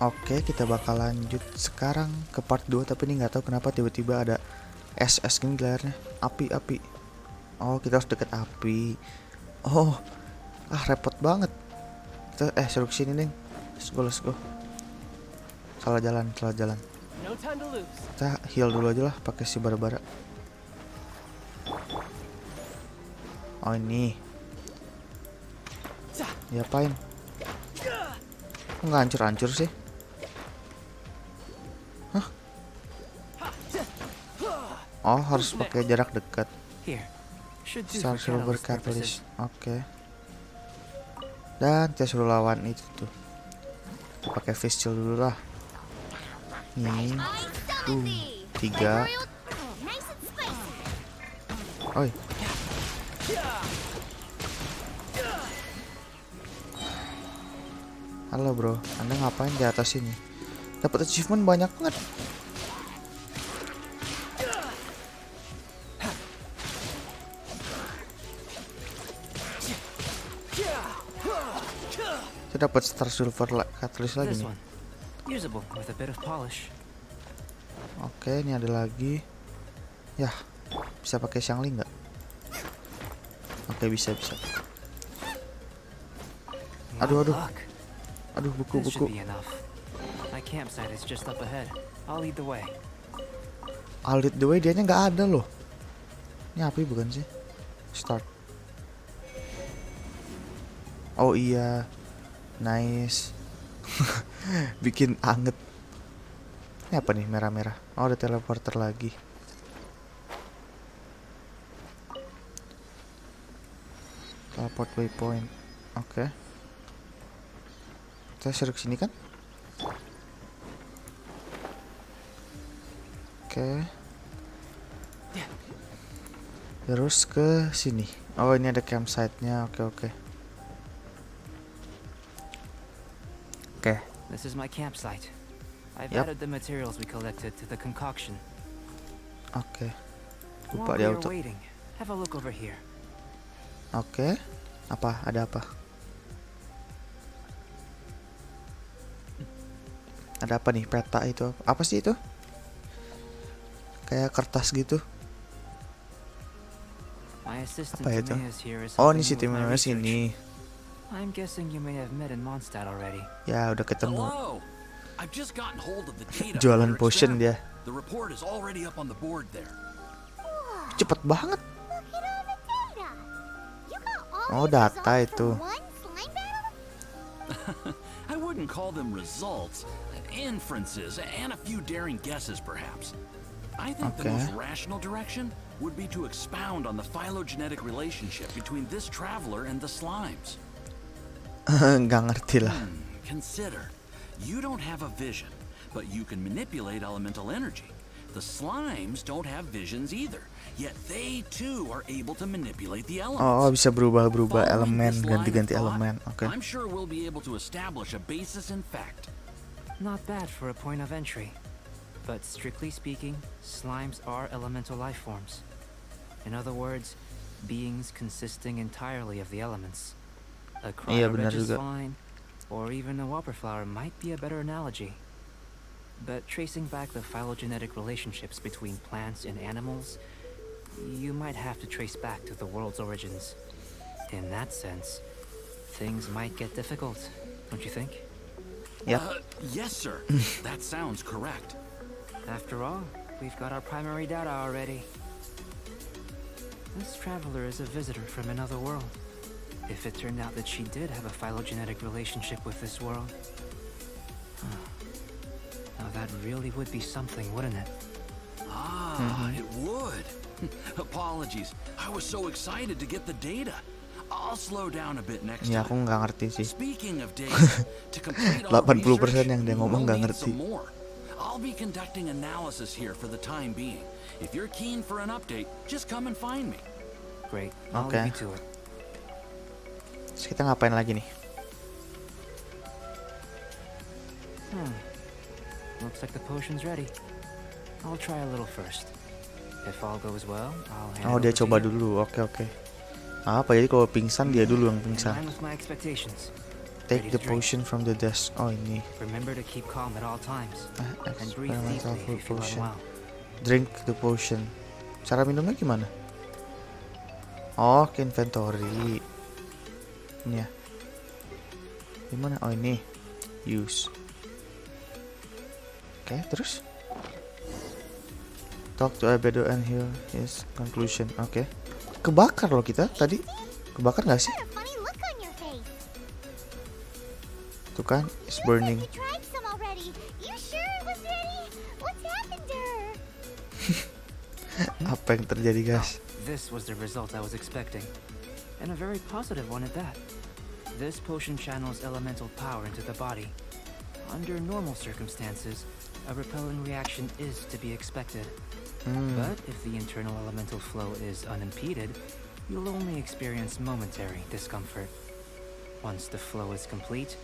Oke, kita bakal lanjut sekarang ke part 2, tapi ini nggak tahu kenapa tiba-tiba ada SS gini layarnya. Api. Oh, kita harus deket api. Oh, repot banget. Kita suruh kesini, Neng. Let's go. Salah jalan. Kita heal dulu aja lah pakai si bara-bara. Oh, ini. Diapain? Kok nggak hancur-hancur sih? Oh, harus pakai jarak dekat. Silver Catalyst. Oke. Dan kita suruh lawan itu tuh. Kita pakai Face Shield dulu lah. Nih. 3. Oi. Halo bro, Anda ngapain di atas ini? Dapat achievement banyak banget. Kita dapat Star Silver Catalyst lagi nih. Oke, ini ada lagi. Yah, bisa pakai Shangli nggak? Oke, bisa. Aduh, buku. I'll lead the way, dianya nggak ada loh. Ini api bukan sih? Start. Oh iya, nice. Bikin anget. Ini apa nih merah-merah? Oh, ada teleporter lagi. Teleport waypoint. Oke. Kita suruh kesini kan? Oke. Terus ke sini. Oh, ini ada campsite-nya. Oke. This is my campsite. I've added the materials we collected to the concoction. Oke. Lupa di auto. Have a look over here. Oke. Apa? Ada apa? Ada apa nih? Peta itu. Apa sih itu? Kayak kertas gitu. Apa itu? Oh, ini si timnya sini. I'm guessing you may have met in Mondstadt already. Ya, udah ketemu. Hello. I've just gotten hold of the data. Jualan potion dia. The report is already up on the board there. Cepet banget. Oh, data itu. I wouldn't call them results, inferences, and a few daring guesses perhaps. I think the most rational direction would be to expound on the phylogenetic relationship between this traveler and the slimes. Nggak ngerti lah. Consider, you don't have a vision, but you can manipulate elemental energy. The slimes don't have visions either, yet they too are able to manipulate the elements. Oh, bisa berubah elemen, ganti-ganti elemen. Oke. I'm sure we'll be able to establish a basis in fact. Not bad for a point of entry. But strictly speaking, slimes are elemental life forms. In other words, beings consisting entirely of the elements. A cryoregis vine, or even a wildflower might be a better analogy. But tracing back the phylogenetic relationships between plants and animals, you might have to trace back to the world's origins. In that sense, things might get difficult, don't you think? Yep. Yes, sir. That sounds correct. After all, we've got our primary data already. This traveler is a visitor from another world. If it turned out that she did have a phylogenetic relationship with this world, now that really would be something, wouldn't it? It would. Apologies. I was so excited to get the data. I'll slow down a bit next Ya, time. aku nggak ngerti sih. Speaking of data, to complete 80% yang dia ngomong nggak ngerti. I'll be conducting analysis here for the time being. If you're keen for an update, just come and find me. Great. I'll leave you to it. Terus kita ngapain lagi nih? Looks like the potion's ready. I'll try a little first. If all goes well, I'll hand Oh, dia over to coba you. dulu. Oke. Apa jadi kalau pingsan dia dulu yang In pingsan. line with my expectations. Take the potion from the desk. Oh ini. Remember to keep calm at all times. And breathe Experimental deeply full if you feel potion. unwell. Drink the potion. Cara minumnya gimana? Oh, ke inventory. Ini ya. Gimana? Oh ini. Use. Oke, terus? Talk to Abedo and hear his conclusion. Oke. Kebakar loh kita tadi. Kebakar nggak sih? Got a funny look on your face. Tuh kan, it's You burning. said you tried some already. You sure it was ready? What's happened to her? Apa yang terjadi, guys? This was the result I was expecting. And a very positive one at that. This potion channels elemental power into the body. Under normal circumstances, a repelling reaction is to be expected. But if the internal elemental flow is unimpeded, you'll only experience momentary discomfort. Once the flow is complete,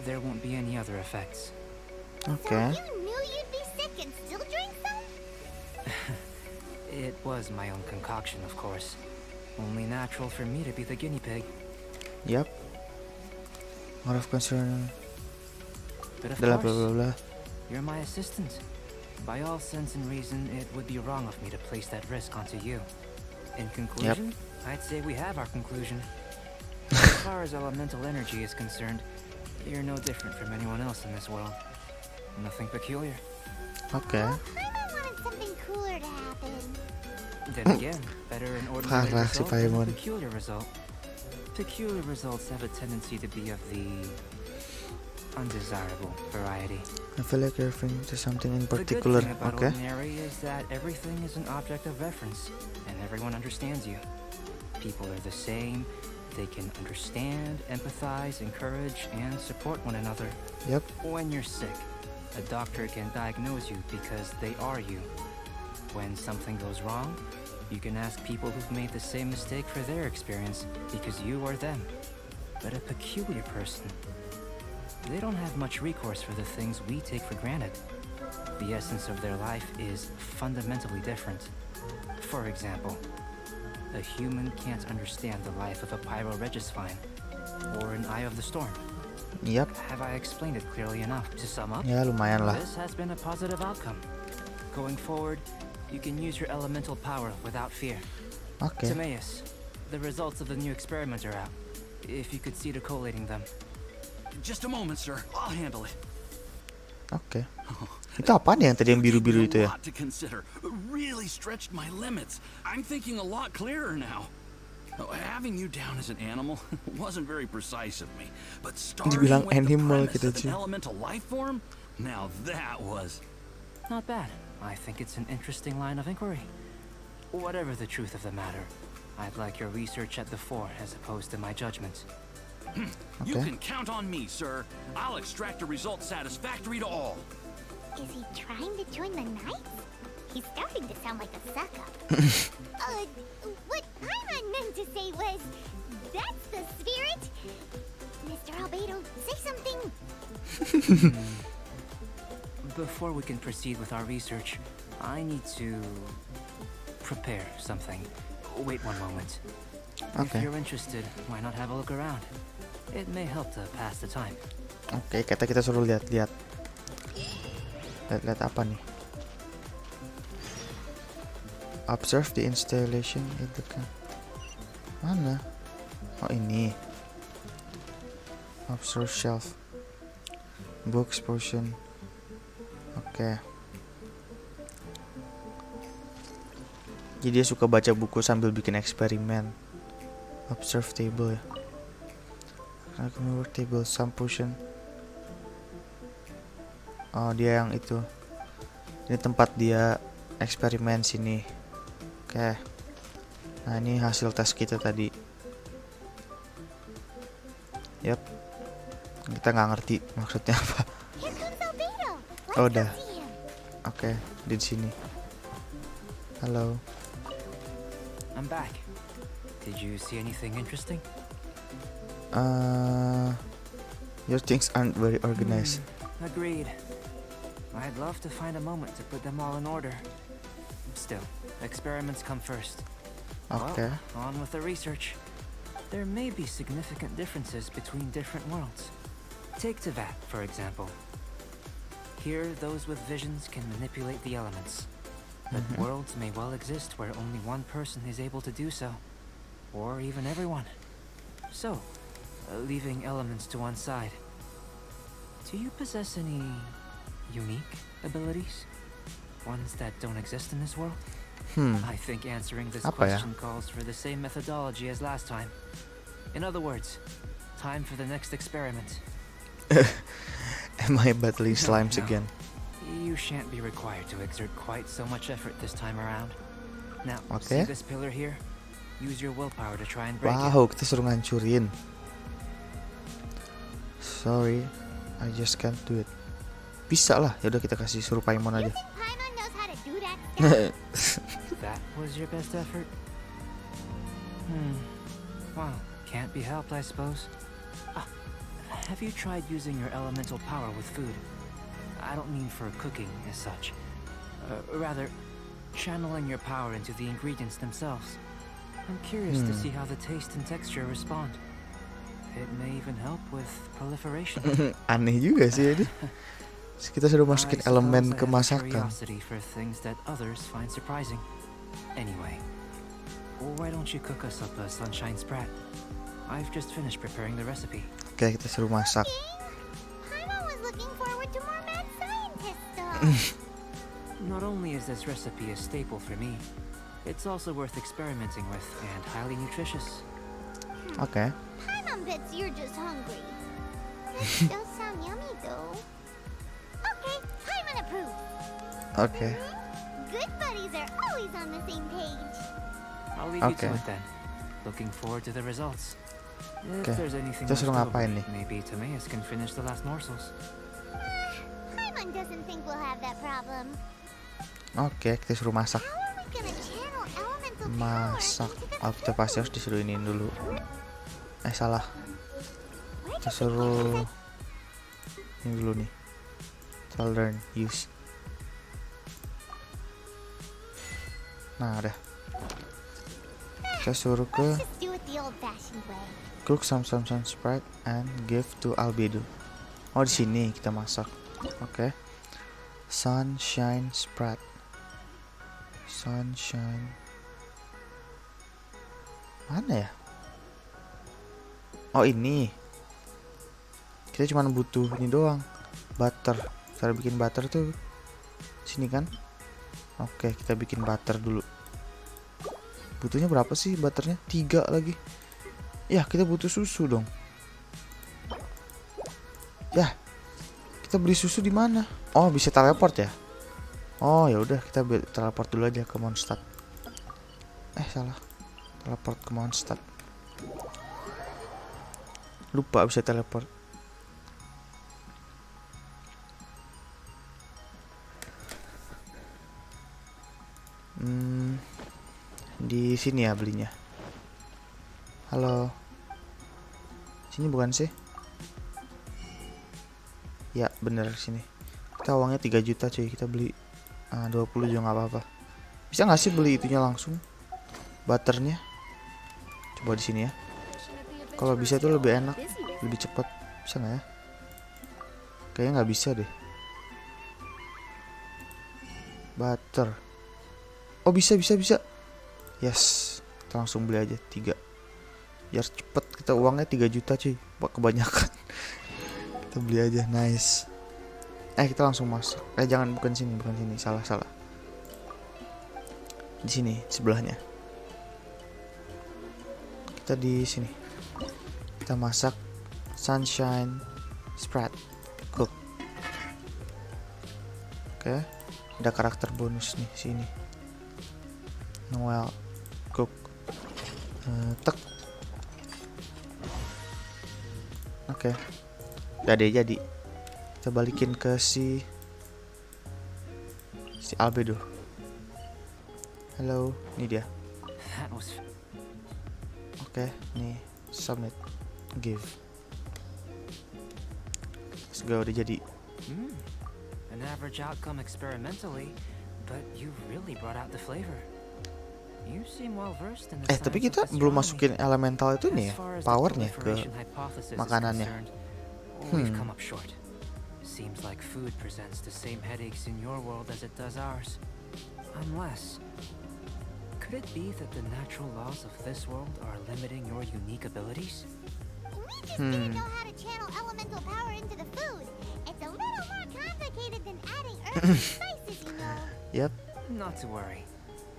there won't be any other effects. Oke. So you knew you'd be sick and still drank some? It was my own concoction, of course. Only natural for me to be the guinea pig. Yap. Out of concern. But of Blah blah course, blah blah. you're my assistant. By all sense and reason, it would be wrong of me to place that risk onto you. In conclusion, I'd say we have our conclusion. As far as elemental energy is concerned, you're no different from anyone else in this world. Nothing peculiar. Oke. Paimon wanted something cooler to happen. Then again, better an ordinary Parah si result than a Paimon. peculiar result. Peculiar results have a tendency to be of the undesirable variety. I feel like you're referring to something in The good particular. thing about Oke. ordinary is that everything is an object of reference, and everyone understands you. People are the same. They can understand, empathize, encourage, and support one another. Yep. When you're sick, a doctor can diagnose you because they are you. When something goes wrong, you can ask people who've made the same mistake for their experience because you are them. But a peculiar person, they don't have much recourse for the things we take for granted. The essence of their life is fundamentally different. For example, a human can't understand the life of a pyroregisvine or an eye of the storm. Yap. Have I explained it clearly enough? To sum up, Ya lumayan lah. this has been a positive outcome. Going forward, you can use your elemental power without fear. Oke. Timaeus, the results of the new experiment are out. If you could see to collating them. Just a moment, sir. I'll handle it. Oke. Itu apaan yang tadi yang biru-biru itu A ya? lot to consider. Really stretched my limits. I'm thinking a lot clearer now. Oh, having you down as an animal wasn't very precise of me, but starting Dibilang with the animal premise kita of an cuy. elemental life form, now that was. Not bad. I think it's an interesting line of inquiry. Whatever the truth of the matter, I'd like your research at the fore as opposed to my judgment. You Oke. can count on me, sir. I'll extract a result satisfactory to all. Is he trying to join the Knights? He's starting to sound like a suck-up. What Paimon meant to say was, that's the spirit. Mr. Albedo, say something. Before we can proceed with our research, I need to prepare something. Wait one moment. If Oke. you're interested, why not have a look around? It may help to pass the time. Oke, kata kita suruh lihat-lihat. Lihat-lihat apa nih? Observe the installation in the mana? Oh ini. Observe shelf. Books, potion. Oke. Jadi dia suka baca buku sambil bikin eksperimen. Observe table ya. Remember table, some potion. Oh dia yang itu. Ini tempat dia eksperimen sini. Oke. Nah ini hasil tes kita tadi. Yap. Kita nggak ngerti maksudnya apa. Here comes Albedo. Oh, Let's udah. go see him. Oke, di sini. Halo. I'm back. Did you see anything interesting? Your things aren't very organized. Agreed. I'd love to find a moment to put them all in order. Still, experiments come first. Oke. Well, on with the research. there may be significant differences between different worlds. Take Teyvat, for example. Here, those with visions can manipulate the elements. But worlds may well exist where only one person is able to do so. Or even everyone. So, leaving elements to one side. Do you possess any unique abilities? Ones that don't exist in this world? I think answering this Apa ya? question calls for the same methodology as last time. In other words, time for the next experiment. Am I battling slimes No. again? You shan't be required to exert quite so much effort this time around. Now, Okay. see this pillar here? Use your willpower to try and break Wow, kita suruh ngancurin. Sorry, I just can't do it. Bisa lah, yaudah kita kasih suruh Paimon You aja. think Paimon knows how to do that stuff? it. That was your best effort? Well, can't be helped, I suppose. Have you tried using your elemental power with food? I don't mean for cooking as such. Rather, channeling your power into the ingredients themselves. I'm curious to see how the taste and texture respond. It may even help with proliferation. Aneh juga sih ini. Kita sudah masukin I elemen suppose I ke have a masakan. curiosity for things that others find surprising. Anyway, why don't you cook us up a sunshine sprat? I've just finished preparing the recipe. Oke, kita suruh masak. Paimon was looking forward to more mad scientist stuff. Not only is this recipe a staple for me, it's also worth experimenting with and highly nutritious. Oke. Paimon bets you're just hungry. That does sound yummy though. Okay, Paimon approves. Oke. Good buddies are always on the same page. I'll leave you Okay. to it then. Looking forward to the results. If Okay, there's anything kita left suruh over, ngapain nih? maybe Timaeus can finish the last morsels. Paimon doesn't think we'll have that problem. Oke, kita suruh masak. How are we gonna channel elemental Masak. power into the Oh, kita pasti harus disuruh ini dulu. Salah. Where'd Kita you suruh ini dulu nih. Kita learn use. Nah, udah. Kita suruh ke Let's just do it the old-fashioned way. cook some sunshine spread and give to Albedo. Oh, di sini kita masak. Oke. Sunshine spread. Sunshine. Mana ya? Oh, ini. Kita cuma butuh ini doang. Butter. Cara bikin butter tuh sini kan? Oke, kita bikin butter dulu. Butuhnya berapa sih butternya? 3 lagi. Ya, kita butuh susu dong. Ya, kita beli susu di mana? Oh, bisa teleport ya? Oh, ya udah kita teleport dulu aja ke Mondstadt. Salah. Teleport ke Mondstadt. Lupa bisa teleport. Di sini ya belinya. Halo. Sini bukan sih? Ya, bener sini. Kita uangnya 3 juta cuy, kita beli 20 juga nggak apa-apa. Bisa nggak sih beli itunya langsung? Butternya. Coba di sini ya. Kalau bisa tuh lebih enak, lebih cepat. Bisa nggak ya? Kayaknya nggak bisa deh. Butter. Oh, bisa. Yes, kita langsung beli aja 3. Biar cepet, kita uangnya 3 juta cuy. Kebanyakan. Kita beli aja, nice. Kita langsung masuk. Jangan, bukan sini. Salah. Di sini, sebelahnya. Kita di sini. Kita masak sunshine spread cook. Oke. Ada karakter bonus nih sini. Noel cook. Tek. Oke. Jadi. Kita balikin ke si Albedo. Halo, ini dia. That was Oke, nih submit, give. Let's go, udah jadi. an average outcome experimentally, but you really brought out the flavor. You seem well versed in the Tapi science kita of belum astronomy. masukin elemental itu As nih ya, far as the powernya ke proliferation hypothesis is makanannya. concerned, we've come up short. Seems like food presents the same headaches in your world as it does ours. Unless, could it be that the natural laws of this world are limiting your unique abilities? We just didn't know how to channel elemental power into the food. It's a little more complicated than adding herbs and spices, you know. Yep. Not to worry.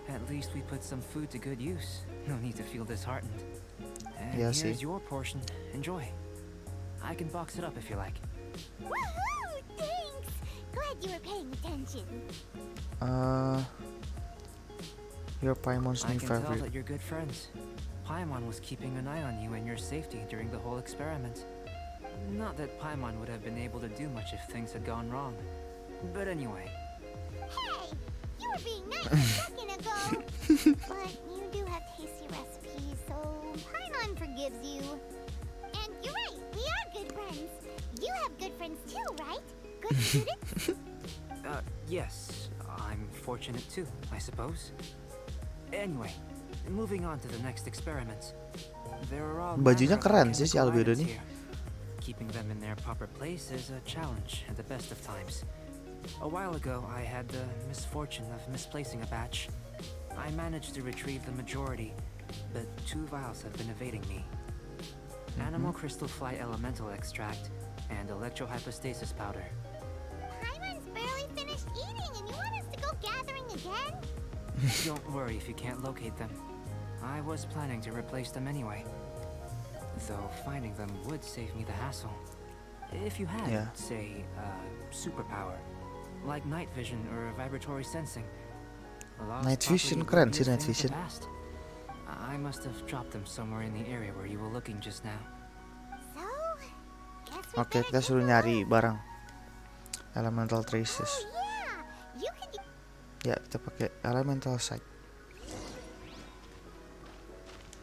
At least we put some food to good use. No need to feel disheartened. And Yeah, here's see. your portion. Enjoy. I can box it up if you like. Woohoo! Thanks! Glad you were paying attention. Your Paimon's I new can tell favorite. that you're good friends. Paimon was keeping an eye on you and your safety during the whole experiment. Not that Paimon would have been able to do much if things had gone wrong. But anyway, Hey! You were being nice a second ago! But you do have tasty recipes, so Paimon forgives you. And you're right, we are good friends. You have good friends too, right? Good students? yes, I'm fortunate too, I suppose. Anyway, moving on to the next experiment. There are all Bajunya manner of keren sih si chemical Albedo items nih. here. Keeping them in their proper place is a challenge at the best of times. A while ago, I had the misfortune of misplacing a batch. I managed to retrieve the majority, but 2 vials have been evading me. Animal crystal flight elemental extract and electrohypostasis powder. Paimon's barely finished eating and you want us to go gathering again? Don't worry if you can't locate them. I was planning to replace them anyway. Though finding them would save me the hassle. If you had, Yeah. say, superpower, like night vision or vibratory sensing. lost Night vision, property keren would be sih a night thing of the vision. past. I must have dropped them somewhere in the area where you were looking just now. So, guess we Oke, better kita keep suruh nyari going. barang elemental traces. Oh yeah, you could. Ya, kita pakai elemental sight.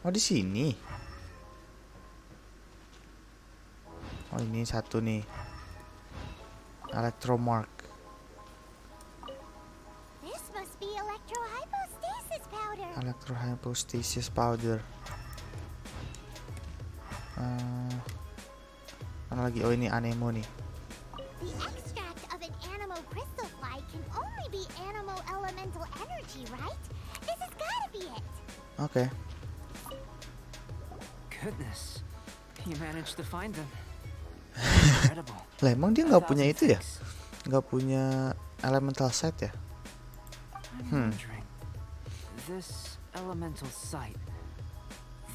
Oh, di sini. Oh, ini satu nih. Electromark. This must be electrohypostasis powder. Electrohypostasis powder. Mana lagi? Oh, ini anemo nih. The extract of an animo crystal fly can only be animo elemental energy, right? This has gotta be it. Oke. Goodness, you managed to find them. Incredible. Lah, emang dia nggak punya itu ya? Thanks. Nggak punya elemental sight ya? I'm wondering, this elemental sight,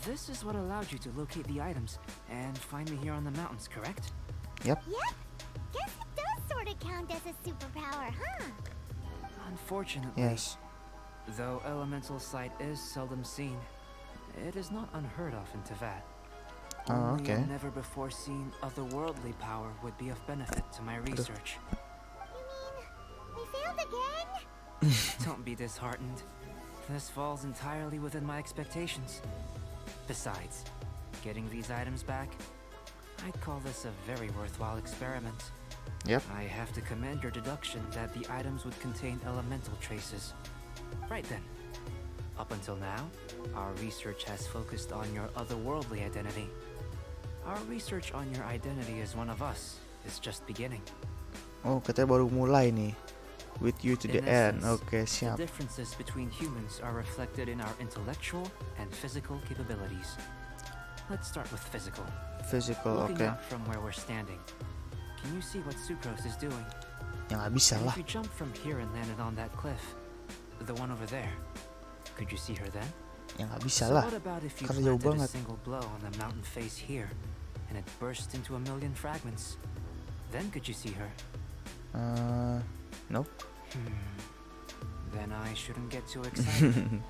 this is what allowed you to locate the items and find me here on the mountains, correct? Yap. Yep. Guess it does sort of count as a superpower, huh? Unfortunately, Yes. though elemental sight is seldom seen, it is not unheard of in Teyvat. Oh, Only okay. a never before seen otherworldly power would be of benefit to my research. You mean we failed again? Don't be disheartened. This falls entirely within my expectations. Besides, getting these items back, I'd call this a very worthwhile experiment. Yep. I have to commend your deduction that the items would contain elemental traces. Right then. Up until now, our research has focused on your otherworldly identity. Our research on your identity as one of us is just beginning. Oh, katanya baru mulai nih. With you to the In end. essence, Oke, siap. The differences between humans are reflected in our intellectual and physical capabilities. Let's start with physical. Physical, Looking oke. out from where we're standing, can you see what Sucrose is doing? Ya nggak bisa lah. If you jump from here and landed on that cliff, the one over there, could you see her then? Ya nggak bisa So lah. what about if you Karena jauh planted a banget. single blow on the mountain face here, and it burst into a million fragments? Then could you see her? Nope. Then I shouldn't get too excited.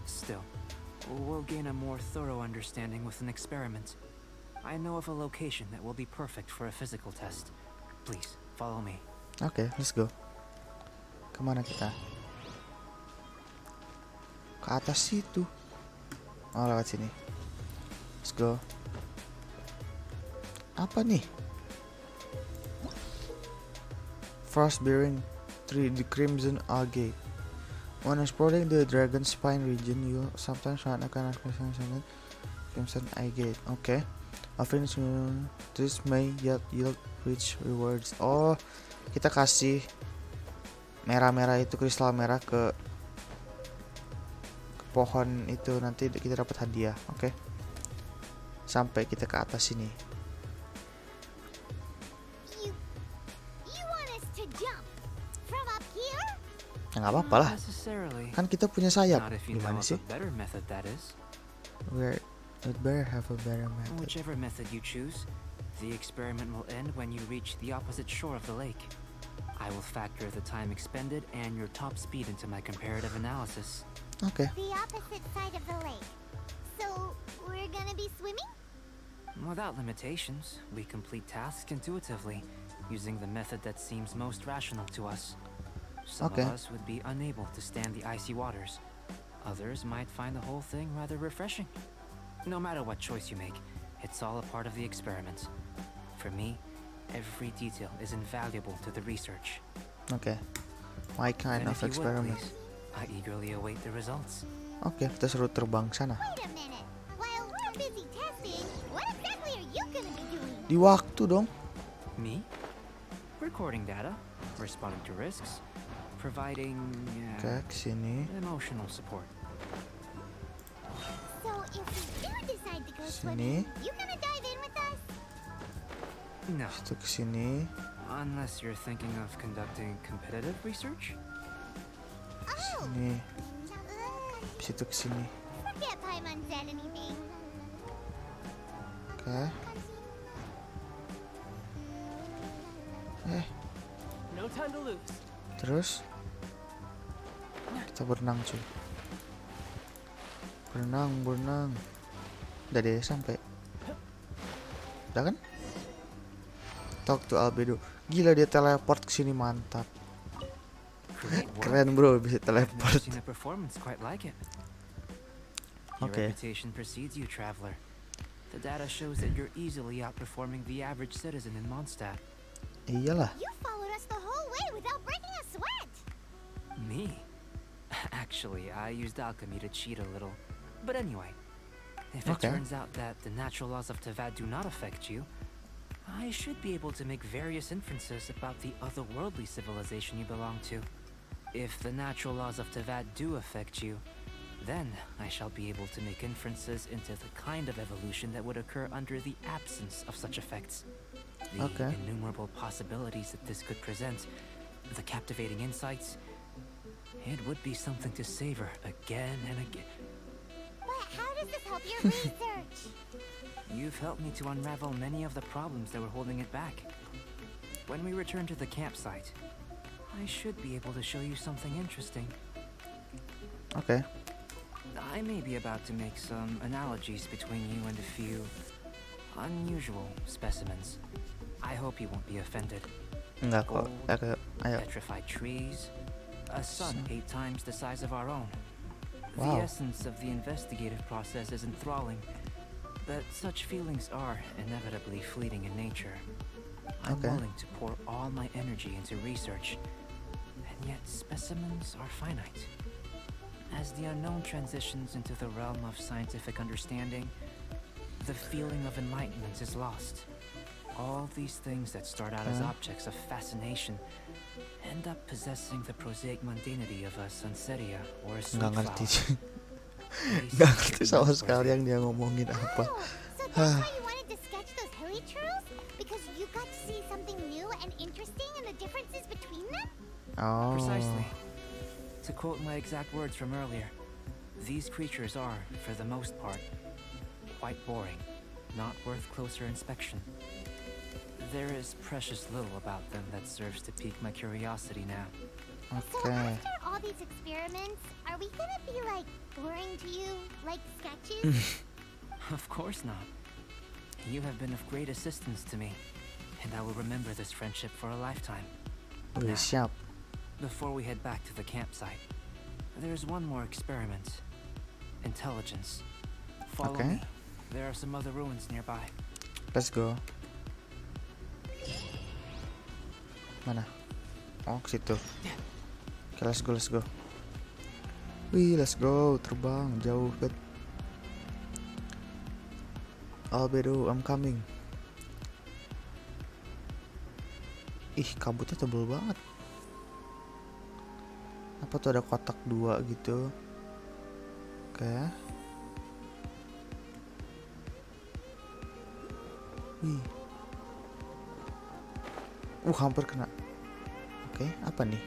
Still, we'll gain a more thorough understanding with an experiment. I know of a location that will be perfect for a physical test. Please, follow me. Oke, let's go. Kemana kita? Ke atas situ. Oh, lewat sini. Let's go. Apa nih? Frost bearing 3 the crimson agate. When exploring the Dragon Spine region, you sometimes run a kind of Crimson Eye Gate. Okay. Offering this may yet yield rich rewards. Oh, kita kasih merah-merah itu, kristal merah ke pohon itu, nanti kita dapat hadiah. Oke. Sampai kita ke atas sini. You want us to jump from up here? Ya nggak apa-apa lah. Necessarily. Kan kita punya sayap. Not if you know Gimana of sih? a better method, that is. We'd better have a better method. Whichever method you choose, the experiment will end when you reach the opposite shore of the lake. I will factor the time expended and your top speed into my comparative analysis. Oke. The opposite side of the lake. So, we're gonna be swimming? Without limitations, we complete tasks intuitively, using the method that seems most rational to us. Some Okay. of us would be unable to stand the icy waters. Others might find the whole thing rather refreshing. No matter what choice you make, it's all a part of the experiment. For me, every detail is invaluable to the research. Oke. My kind Then of if you would, experiment. please, I eagerly await the results. Oke, kita suruh terbang sana. Wait a minute. While we're busy testing, what exactly are you gonna be doing? Di waktu dong. Me? Recording data, responding to risks, providing Oke, kesini. emotional support. So, if we do decide to go Sini. swimming, you gonna dive in with us? No, Situ kesini. unless you're thinking of conducting competitive research. Oh! Sini. Situ kesini. Forget Paimon said anything. Oke. No time to lose. Terus kita berenang cuy. Berenang. Udah deh sampai. Udah kan? Talk to Albedo. Gila, dia teleport ke sini, mantap. Great work. Keren bro, bisa I've teleport. never seen a performance quite like it. Your Okay. reputation precedes you, traveler. The data shows that you're easily outperforming the average citizen in Mondstadt. Iyalah. You followed us the whole way without breaking a sweat. Me? Actually, I used alchemy to cheat a little. But anyway, if it Okay. turns out that the natural laws of Tavad do not affect you, I should be able to make various inferences about the otherworldly civilization you belong to. If the natural laws of Tavad do affect you, then I shall be able to make inferences into the kind of evolution that would occur under the absence of such effects. The Okay. innumerable possibilities that this could present, the captivating insights, it would be something to savor again and again. But how does this help your research? You've helped me to unravel many of the problems that were holding it back. When we return to the campsite, I should be able to show you something interesting. Oke. I may be about to make some analogies between you and a few unusual specimens. I hope you won't be offended. Enggak kok. Ayo. Petrified trees, a sun 8 times the size of our own. Wow. The essence of the investigative process is enthralling, but such feelings are inevitably fleeting in nature. I'm Okay. willing to pour all my energy into research, and yet specimens are finite. As the unknown transitions into the realm of scientific understanding, the feeling of enlightenment is lost. All these things that start out as Okay. objects of fascination end up possessing the prosaic mundanity of a sunsetia or a sweet Nggak ngerti flower. sih. They Nggak seem ngerti to sama be sekali worthy. yang dia ngomongin apa. Oh, so that's why you wanted to sketch those hilly trails? Because you got to see something new and interesting and the differences between them? Oh. Precisely. To quote my exact words from earlier, these creatures are, for the most part, quite boring, not worth closer inspection. There is precious little about them that serves to pique my curiosity now. So Oke. after all these experiments, are we gonna be like boring to you, like sketches? Of course not. You have been of great assistance to me, and I will remember this friendship for a lifetime. Wih, siap. Before we head back to the campsite, there's one more experiment. Intelligence. Follow Okay. me. There are some other ruins nearby. Let's go. Mana? Oh, ke situ. Oke, let's go. Wih, let's go, terbang jauh bet. Albedo, I'm coming. Ih, kabutnya tebel banget. Apa tuh ada kotak 2 gitu? Oke. Wih. Hampir kena. Oke, apa nih?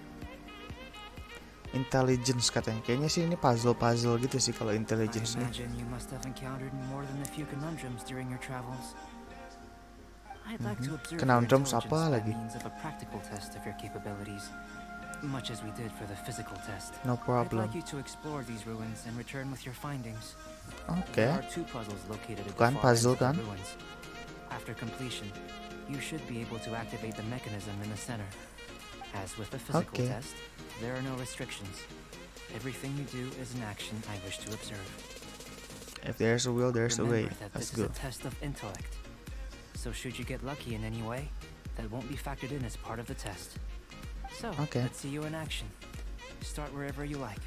Intelligence katanya. Kayaknya sih ini puzzle gitu sih kalau I intelligence nih. imagine you must have encountered more than a few conundrums during your travels. I'd like to observe your Conundrums intelligence apa by lagi? means of a practical test of your capabilities, much as we did for the physical test. No I'd problem. like you to explore these ruins and return with your findings. Oke. There are 2 puzzles located at the Bukan far ends puzzle of the kan? ruins. After completion, you should be able to activate the mechanism in the center. As with the physical Okay. test, there are no restrictions. Everything you do is an action I wish to observe. If there's a will, there's a way. Remember that Let's this is go. a test of intellect. So should you get lucky in any way, that won't be factored in as part of the test. So, Okay. let's see you in action. Start wherever you like.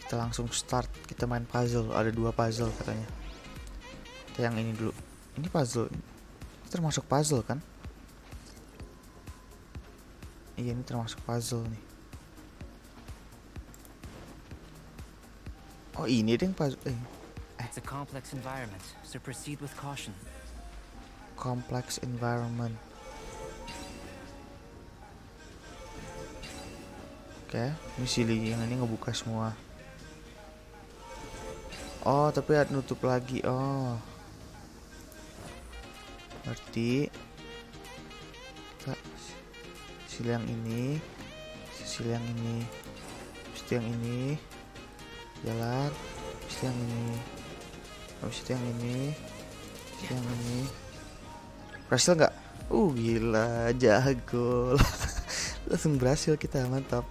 Kita langsung start. Kita main puzzle. Ada 2 puzzle katanya. Kita yang ini dulu. Ini puzzle. Ini termasuk puzzle kan? Iya, ini termasuk puzzle nih. Oh, ini deh yang puzzle. It's a complex environment, so proceed with caution. Complex environment. Oke, ini silly yang ini ngebuka semua. Oh, tapi ada nutup lagi. Oh, berarti kita silih yang ini, silih yang ini, habis itu yang ini, jalan, habis itu yang ini, habis itu yang ini, habis itu yang ini. Berhasil nggak? Gila, jago. Langsung berhasil kita, mantap.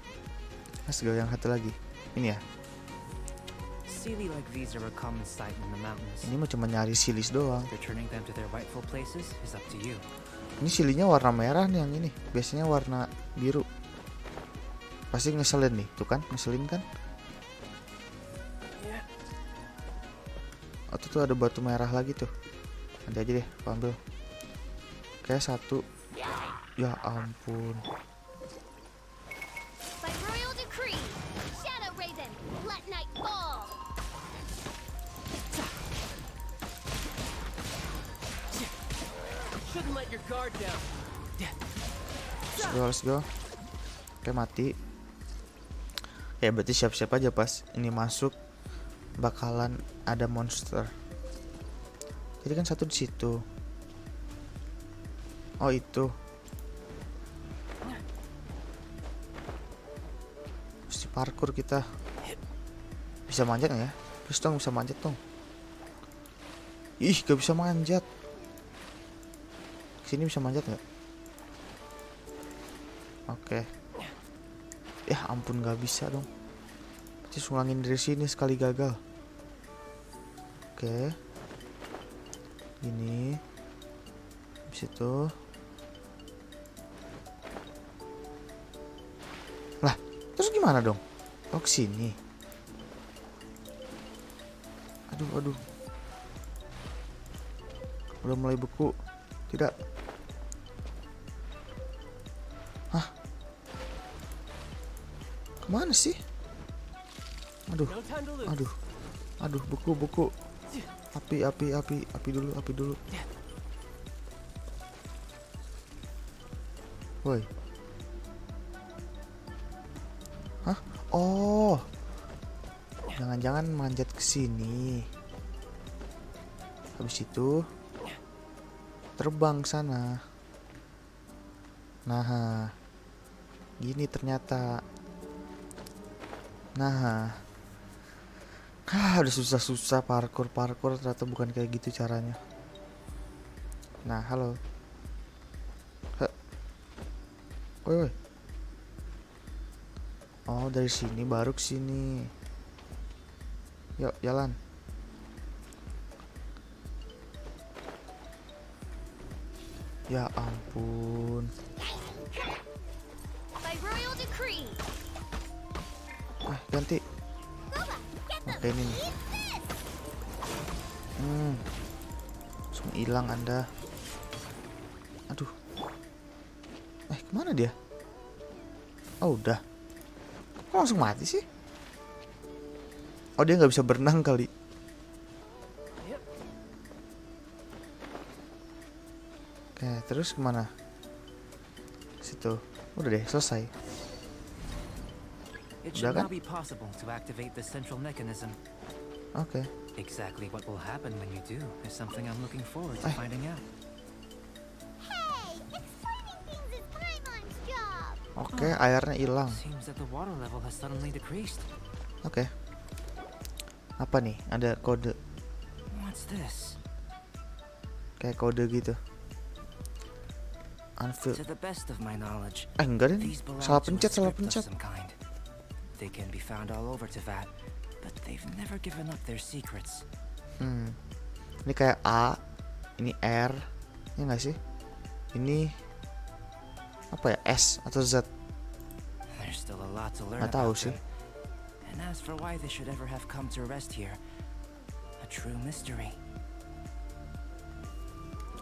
Let's go, yang satu lagi. Ini ya. Sealy like these are a common sight in the mountains. Ini mah cuma nyari silis doang. Returning them to their rightful places is up to you. Ini silinya warna merah nih yang ini. Biasanya warna biru. Pasti ngeselin nih, tuh kan? Ngeselin kan? Oh, tuh ada batu merah lagi tuh. Nanti aja deh, aku ambil. Oke, 1. Ya ampun. By royal decree, Shadow Raven, let night fall. Shouldn't let your guard down. Let's go. Oke, mati. Ya, berarti siap-siap aja pas ini masuk bakalan ada monster. Jadi kan 1 di situ. Oh, itu. Mesti parkour kita. Bisa manjat nggak ya? Please dong, bisa manjat dong. Ih, gak bisa manjat. Sini bisa manjat nggak? Oke. Ya ampun, gak bisa dong. Pasti sulangin dari sini sekali gagal. Oke. Gini. Habis itu. Lah, terus gimana dong? Oh, kesini. Aduh. Udah mulai beku. Tidak. Hah? Kemana sih? No time to lose. Aduh, beku. Api dulu. Woi. Hah? Oh. Jangan-jangan manjat ke sini. Habis itu terbang sana. Nah. Gini ternyata. Nah. Udah susah-susah parkour ternyata bukan kayak gitu caranya. Nah, halo. Woi. Oh, dari sini baru ke sini. Yuk, jalan. Ya ampun. By royal decree, Ganti. Boba, pakai ini nih. Langsung hilang Anda. Aduh. Kemana dia? Oh udah. Kok langsung mati sih? Oh dia nggak bisa berenang kali. Oke, terus kemana? Situ. Udah deh, selesai. It Udah should kan? now be possible to activate the central mechanism. Oke. Exactly what will happen when you do is something I'm looking forward to finding out. Hey, explaining things is Paimon's job. Oke, airnya hilang. Seems that the water level has suddenly decreased. Oke. Apa nih? Ada kode. What's this? Kayak kode gitu. Unfilled. To the best of my knowledge, Enggak deh. these belong Salah to a pencet, salah script of pencet. some kind. They can be found all over Teyvat, but they've never given up their secrets. Ini kayak A, ini R, ya nggak sih? Ini apa ya? S atau Z? There's still a lot to learn Nggak tahu about sih. them. And as for why they should ever have come to rest here, a true mystery.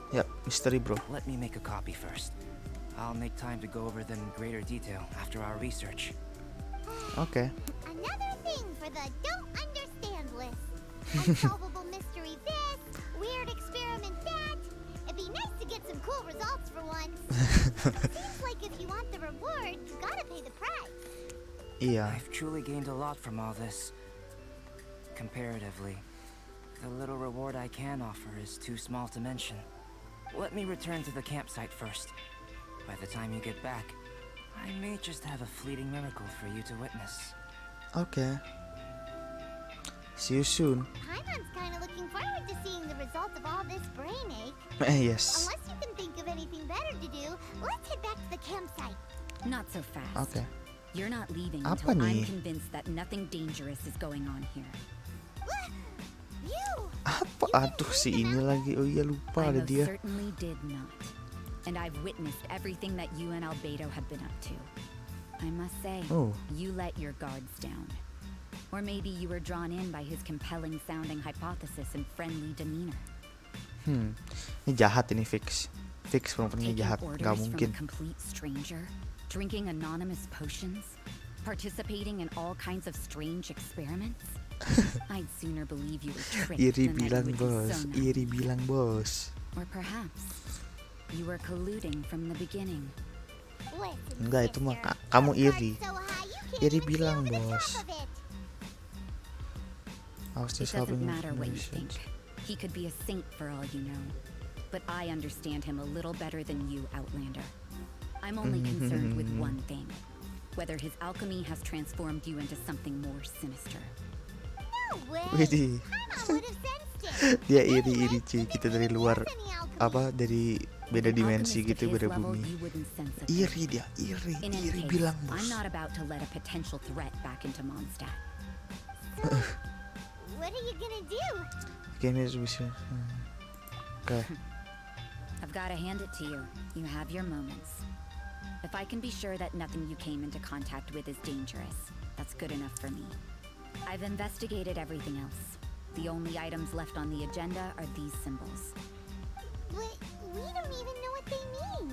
Ya, misteri bro. Let me make a copy first. I'll make time to go over them in greater detail after our research. Oke. Another thing for the don't understand list. Unsolvable mystery this, weird experiment that. It'd be nice to get some cool results for once. Seems like if you want the reward, you gotta pay the price. Iya. I've truly gained a lot from all this. Comparatively, the little reward I can offer is too small to mention. Let me return to the campsite first. By the time you get back, I may just have a fleeting miracle for you to witness. Oke. See you soon. Paimon's kinda looking forward to seeing the results of all this brain ache. Yes. Unless you can think of anything better to do, let's head back to the campsite. Not so fast. Oke. You're not leaving Apa until I'm nih? convinced that nothing dangerous is going on here. You! Apa? Aduh si ini lagi. Oh iya lupa I ada most dia. certainly did not. And I've witnessed everything that you and Albedo have been up to. I must say, Oh. you let your guards down. Or maybe you were drawn in by his compelling sounding hypothesis and friendly demeanor. Ini jahat ini fix. Fix perempuannya Taking jahat. orders Gak from mungkin. a complete stranger, drinking anonymous potions, participating in all kinds of strange experiments. I'd sooner believe you were tricked Iri than that bilang you would be bos. so Iri naive. bilang bos. Or perhaps you were colluding from the beginning. Listen, Enggak itu mah sister. kamu Your iri. guard's so high, you can't Iri even see bilang over the bos. top of it. I was It just doesn't helping matter what you research. think. He could be a saint for all you know. But I understand him a little better than you, Outlander. I'm only concerned with one thing. Whether his alchemy has transformed you into something more sinister. No way. Widih. Paimon would have sensed it. Dia iri-iri cuy. Kita dari luar Any alchemy. apa dari beda An dimensi alchemist gitu, of his beda level, bumi. you wouldn't sense a Iri thing. dia, iri. In any Iri case, bilang bos. I'm not about to let a potential threat back into Mondstadt. So, what are you gonna do? Kayaknya bisa. Oke. I've got to hand it to you. You have your moments. If I can be sure that nothing you came into contact with is dangerous, that's good enough for me. I've investigated everything else. The only items left on the agenda are these symbols. But we don't even know what they mean.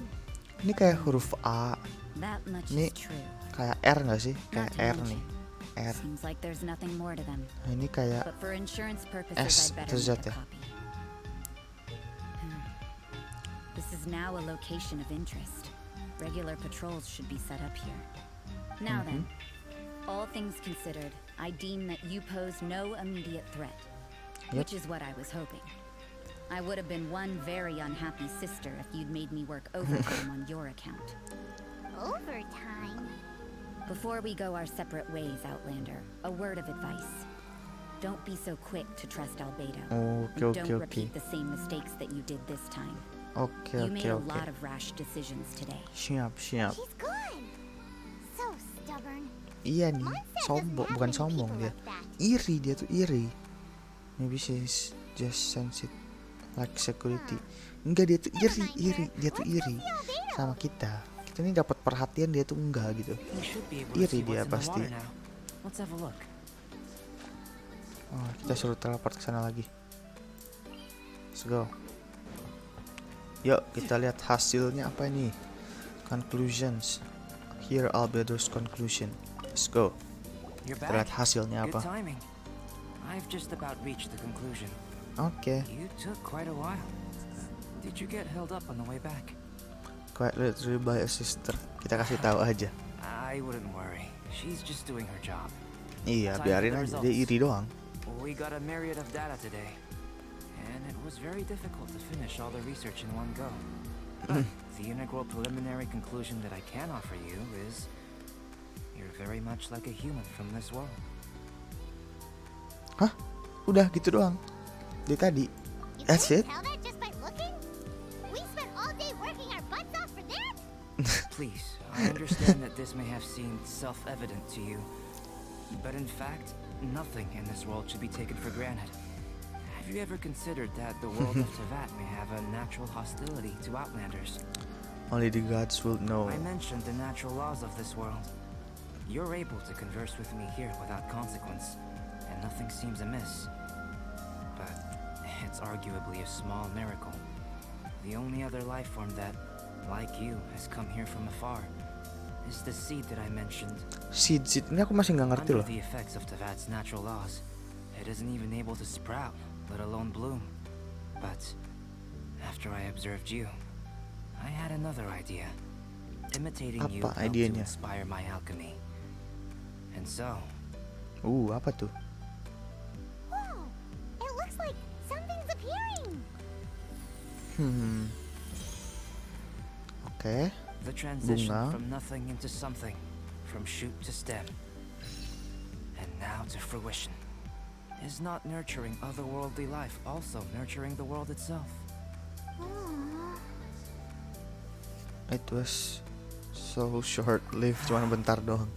Ini kayak huruf A, That much Ini- is true. kayak R nggak sih? Kayak Not to R mention, nih. R. seems like there's nothing more to them. Nah, ini kayak But for insurance purposes, S I'd better atau Z make a ya? copy. This is now a location of interest. Regular patrols should be set up here. Now then, all things considered, I deem that you pose no immediate threat, which is what I was hoping. I would have been one very unhappy sister if you'd made me work overtime on your account. Overtime. Before we go our separate ways, Outlander, a word of advice. Don't be so quick to trust Albedo. Oke, And oke, don't oke. repeat the same mistakes that you did this time. Oke, You oke, made a oke. lot of rash decisions today. Siap, siap. She's gone. So stubborn. Iya nih, Mindset sombong, doesn't bukan happen to sombong people dia. like that. Iri dia tuh iri. Maybe she's just sensitive like security. Enggak, dia tuh iri. Dia tuh iri sama kita. Kita ini dapat perhatian, dia tuh enggak gitu. We should be able to Iri see dia what's in the pasti. water now. Let's have a look. Oh, kita suruh teleport ke sana lagi. Let's go. Yuk, kita lihat hasilnya apa ini. Conclusions. Here Albedo's conclusion. Let's go. You're Kita lihat back. hasilnya Good apa. timing. I've just about reached the conclusion. Oke. You took quite a while. Did you get held up on the way back? Quite literally by a sister. Kita kasih tahu aja. I wouldn't worry. She's just doing her job. Iya, Time biarin for the aja. Dia results. iri doang. We got a myriad of data today, and it was very difficult to finish all the research in one go. But the integral preliminary conclusion that I can offer you is you're very much like a human from this world. Hah? Udah gitu doang. Dia tadi. You That's couldn't it? tell that just by looking? We spent all day working our butts off for that? Please, I understand that this may have seemed self-evident to you, but in fact, nothing in this world should be taken for granted. Have you ever considered that the world of Tevat may have a natural hostility to Outlanders? Only the gods will know. I mentioned the natural laws of this world. You're able to converse with me here without consequence, and nothing seems amiss. But it's arguably a small miracle. The only other life form that, like you, has come here from afar is the seed that I mentioned. Seed ini aku masih nggak ngerti Under loh. the effects of Tevat's natural laws, it isn't even able to sprout, let alone bloom. But after I observed you, I had another idea. Imitating you Apa helped to idenya? inspire my alchemy. And so, Apa tuh? Whoa! It looks like something's appearing! Oke. the transition Bunga. from nothing into something, from shoot to stem, and now to fruition, is not nurturing otherworldly life also nurturing the world itself? It was so short-lived, cuma bentar doang.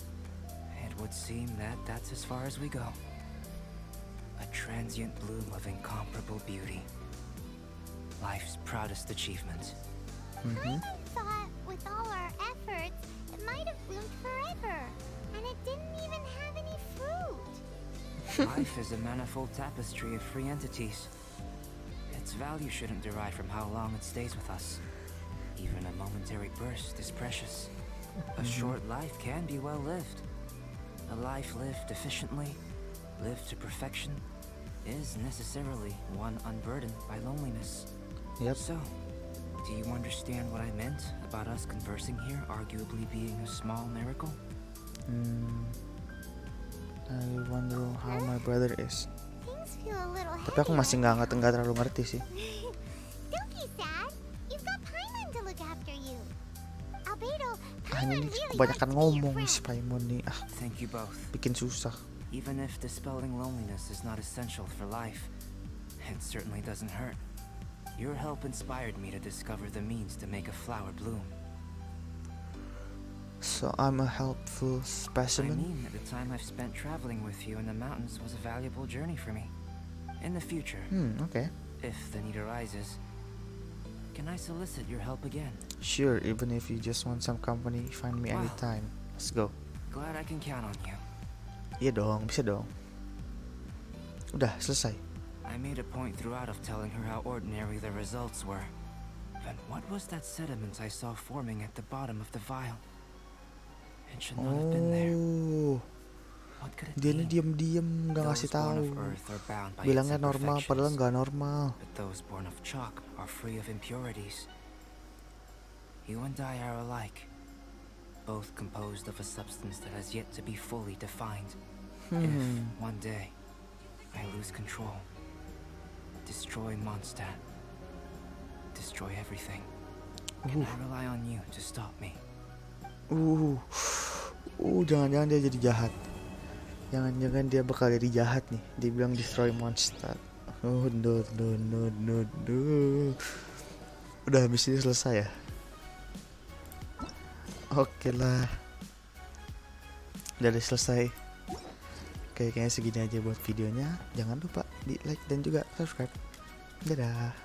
It would seem that that's as far as we go. A transient bloom of incomparable beauty. Life's proudest achievement. I thought with all our efforts, it might have bloomed forever. And it didn't even have any fruit. Life is a manifold tapestry of free entities. Its value shouldn't derive from how long it stays with us. Even a momentary burst is precious. A short life can be well lived. A life lived efficiently, lived to perfection, is necessarily one unburdened by loneliness. Yep. So, do you understand what I meant about us conversing here arguably being a small miracle? I wonder how my brother is. Things feel a little Tapi aku masih nggak terlalu ngerti sih. Don't be sad. You've got Paimon to look after you. Albedo, Ini Paimon really kebanyakan wants to be your ngomong friend. si Paimon nih. Thank you both. Bikin susah. Even if dispelling loneliness is not essential for life, it certainly doesn't hurt. Your help inspired me to discover the means to make a flower bloom. So I'm a helpful I specimen. mean that the time I've spent traveling with you in the mountains was a valuable journey for me. In the future, Oke. if the need arises, can I solicit your help again? Sure, even if you just want some company, find me Wow. anytime. Let's go. Glad I can count on you. Iya dong, bisa dong. Udah, selesai. I made a point throughout of telling her how ordinary the results were. But what was that sediment I saw forming at the bottom of the vial? It should not have been there. Oh, What could it dia ini be? diem-diem nggak Those ngasih born tahu. of earth are bound by Bilangnya its normal, padahal imperfections. nggak normal. But those born of chalk are free of impurities. You and I are alike, both composed of a substance that has yet to be fully defined. If one day I lose control, destroy Mondstadt, destroy everything, can I rely on you to stop me? Jangan-jangan dia jadi jahat. Jangan-jangan dia bakal jadi jahat nih. Dia bilang destroy monster. Oh, no. Udah habis ini selesai ya. Oke lah. Udah selesai. Kayaknya segini aja buat videonya. Jangan lupa di like dan juga subscribe. Dadah.